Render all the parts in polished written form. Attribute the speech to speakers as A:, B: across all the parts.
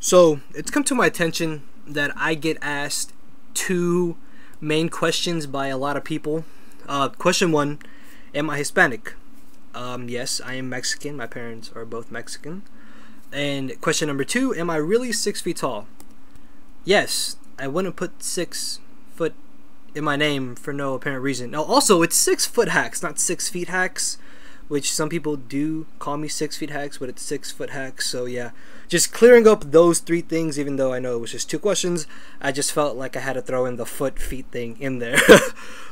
A: So it's come to my attention that I get asked two main questions by a lot of people. Question one, am I Hispanic? Yes, I am Mexican. My parents are both Mexican. And question number two, am I really 6 feet tall? Yes, I wouldn't put 6 foot in my name for no apparent reason. Now, also, it's 6 foot hacks, not 6 feet hacks, which some people do call me 6 feet hacks, but it's 6 foot hacks. So yeah, just clearing up those three things, even though I know it was just two questions, I just felt like I had to throw in the foot feet thing in there.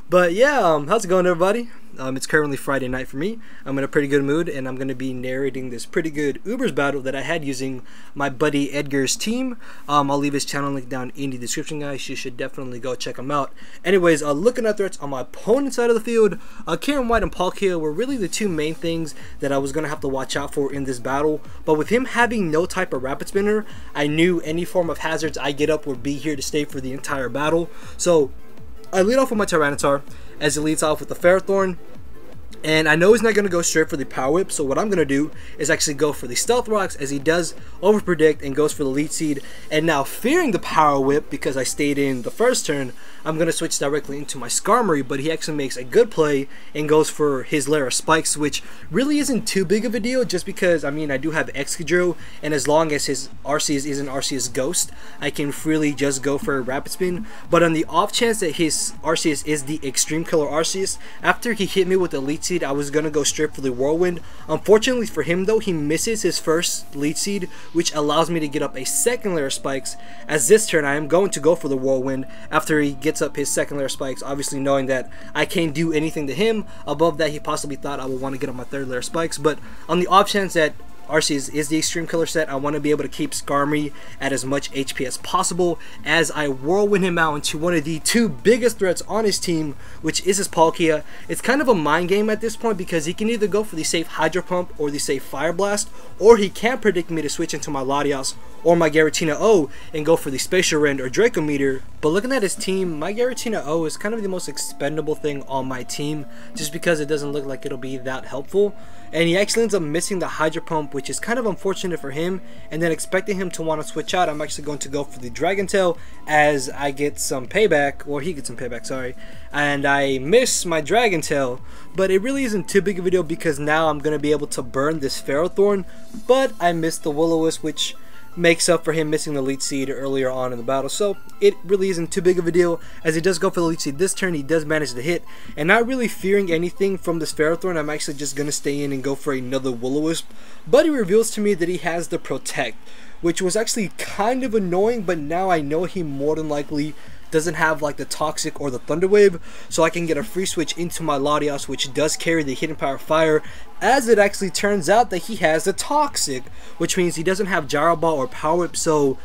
A: But yeah, how's it going, everybody? It's currently Friday night for me. I'm in a pretty good mood, and I'm going to be narrating this pretty good Ubers battle that I had using my buddy Edgar's team. I'll leave his channel link down in the description, guys. You should definitely go check him out. Anyways, looking at threats on my opponent's side of the field, Kieran White and Palkia were really the two main things that I was going to have to watch out for in this battle. But with him having no type of rapid spinner, I knew any form of hazards I get up would be here to stay for the entire battle. So I lead off with my Tyranitar, as he leads off with the Ferrothorn. And I know he's not going to go straight for the Power Whip, so what I'm going to do is actually go for the Stealth Rocks, as he does over-predict and goes for the Leech Seed. And now, fearing the Power Whip, because I stayed in the first turn, I'm going to switch directly into my Skarmory, but he actually makes a good play and goes for his Lair of Spikes, which really isn't too big of a deal, just because, I mean, I do have Excadrill, and as long as his Arceus isn't Arceus Ghost, I can freely just go for a Rapid Spin. But on the off chance that his Arceus is the Extreme Killer Arceus, after he hit me with the Leech Seed, I was going to go straight for the Whirlwind. Unfortunately for him, though, he misses his first Leech Seed, which allows me to get up a second Lair of Spikes, as this turn I am going to go for the Whirlwind after he gets up his second Lair of Spikes, obviously knowing that I can't do anything to him. Above that, he possibly thought I would want to get up my third Lair of Spikes, but on the off chance that Arceus is the Extreme Killer set, I want to be able to keep Skarmory at as much HP as possible, as I Whirlwind him out into one of the two biggest threats on his team, which is his Palkia. It's kind of a mind game at this point, because he can either go for the safe Hydro Pump or the safe Fire Blast, or he can predict me to switch into my Latias or my Giratina O and go for the Spatial Rend or Draco Meteor. But looking at his team, my Giratina O is kind of the most expendable thing on my team, just because it doesn't look like it'll be that helpful. And he actually ends up missing the Hydro Pump, which is kind of unfortunate for him. And then expecting him to want to switch out, I'm actually going to go for the Dragon Tail, as I get some payback, or he gets some payback, sorry. And I miss my Dragon Tail, but it really isn't too big of a deal, because now I'm going to be able to burn this Ferrothorn. But I missed the Will-O-Wisp, which makes up for him missing the Leech Seed earlier on in the battle, so it really isn't too big of a deal. As he does go for the Leech Seed this turn, he does manage to hit, and not really fearing anything from this Ferrothorn, I'm actually just going to stay in and go for another Will-O-Wisp. But he reveals to me that he has the Protect, which was actually kind of annoying, but now I know he more than likely doesn't have like the Toxic or the Thunder Wave, so I can get a free switch into my Latias, which does carry the Hidden Power Fire, as it actually turns out that he has the Toxic, which means he doesn't have Gyro Ball or Power Whip. So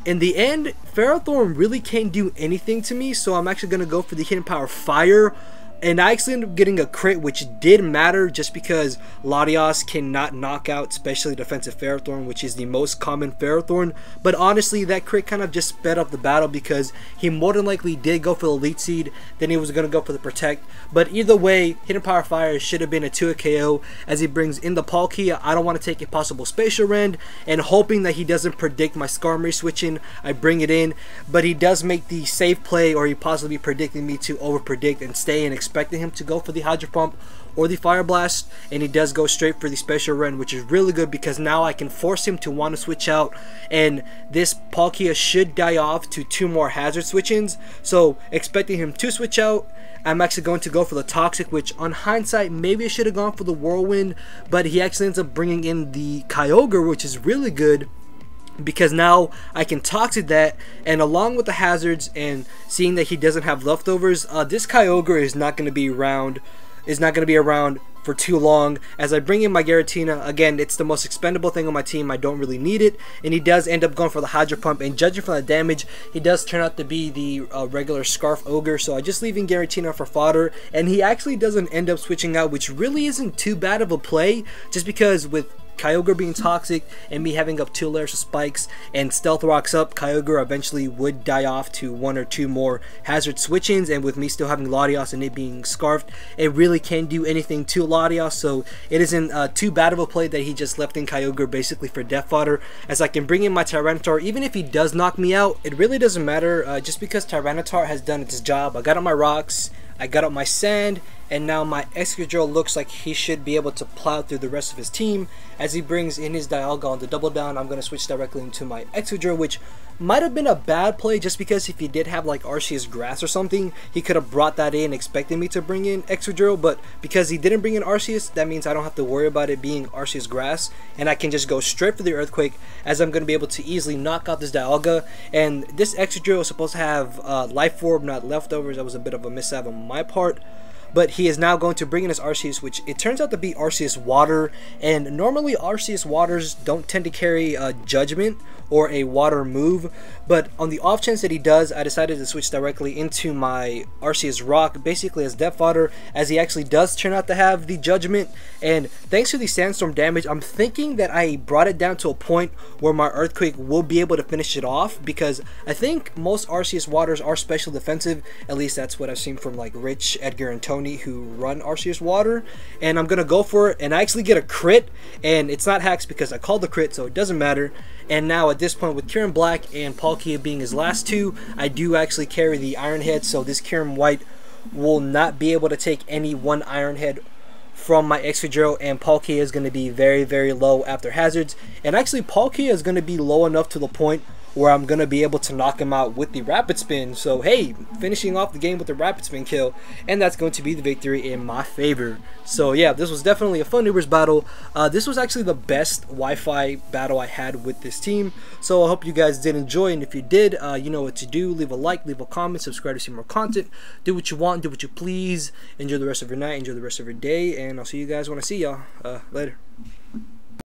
A: in the end, Ferrothorn really can't do anything to me, so I'm actually going to go for the Hidden Power Fire. And I actually ended up getting a crit, which did matter, just because Latias cannot knock out especially defensive Ferrothorn, which is the most common Ferrothorn. But honestly, that crit kind of just sped up the battle, because he more than likely did go for the Leech Seed, then he was going to go for the Protect. But either way, Hidden Power Fire should have been a 2 KO, as he brings in the Palkia. I don't want to take a possible Spatial Rend, and hoping that he doesn't predict my Skarmory switching, I bring it in. But he does make the safe play, or he possibly predicting me to over predict and stay and expecting him to go for the Hydro Pump or the Fire Blast, and he does go straight for the Spatial Rend, which is really good, because now I can force him to want to switch out, and this Palkia should die off to 2 more hazard switch-ins. So expecting him to switch out, I'm actually going to go for the Toxic, which on hindsight maybe I should have gone for the Whirlwind, but he actually ends up bringing in the Kyogre, which is really good, because now I can Toxic that, and along with the hazards and seeing that he doesn't have leftovers, this Kyogre is not going to be around for too long. As I bring in my Giratina, again, it's the most expendable thing on my team. I don't really need it, and he does end up going for the Hydro Pump, and judging from the damage, he does turn out to be the regular Scarf Ogre, so I just leave in Giratina for fodder, and he actually doesn't end up switching out, which really isn't too bad of a play, just because with Kyogre being toxic and me having up 2 layers of spikes and stealth rocks up, Kyogre eventually would die off to 1 or 2 more hazard switch-ins, and with me still having Latios and it being scarfed, it really can't do anything to Latios, so it isn't too bad of a play that he just left in Kyogre basically for death fodder, as I can bring in my Tyranitar. Even if he does knock me out, it really doesn't matter, just because Tyranitar has done its job. I got up my rocks, I got up my sand, and now my Excadrill looks like he should be able to plow through the rest of his team. As he brings in his Dialga on the double down, I'm going to switch directly into my Excadrill, which might have been a bad play, just because if he did have like Arceus Grass or something, he could have brought that in expecting me to bring in Excadrill, but because he didn't bring in Arceus, that means I don't have to worry about it being Arceus Grass, and I can just go straight for the Earthquake, as I'm going to be able to easily knock out this Dialga. And this Excadrill is supposed to have Life Orb, not Leftovers. That was a bit of a mishap on my part. But he is now going to bring in his Arceus, which it turns out to be Arceus Water, and normally Arceus Waters don't tend to carry Judgment or a water move, but on the off chance that he does, I decided to switch directly into my Arceus Rock, basically as death fodder, as he actually does turn out to have the Judgment. And thanks to the Sandstorm damage, I'm thinking that I brought it down to a point where my Earthquake will be able to finish it off, because I think most Arceus Waters are special defensive. At least that's what I've seen from like Rich, Edgar, and Tony, who run Arceus Water. And I'm gonna go for it, and I actually get a crit, and it's not hacks because I called the crit, so it doesn't matter. And now at this point, with Kyurem Black and Palkia being his last 2, I do actually carry the Iron Head, so this Kyurem White will not be able to take any 1 Iron Head from my Excadrill, and Palkia is going to be very, very low after hazards. And actually, Palkia is going to be low enough to the point where I'm going to be able to knock him out with the Rapid Spin. So hey, finishing off the game with the Rapid Spin kill, and that's going to be the victory in my favor. So yeah, this was definitely a fun Ubers battle. This was actually the best Wi-Fi battle I had with this team. So I hope you guys did enjoy, and if you did, you know what to do. Leave a like, leave a comment, subscribe to see more content. Do what you want, do what you please. Enjoy the rest of your night, enjoy the rest of your day, and I'll see you guys when I see y'all. Later.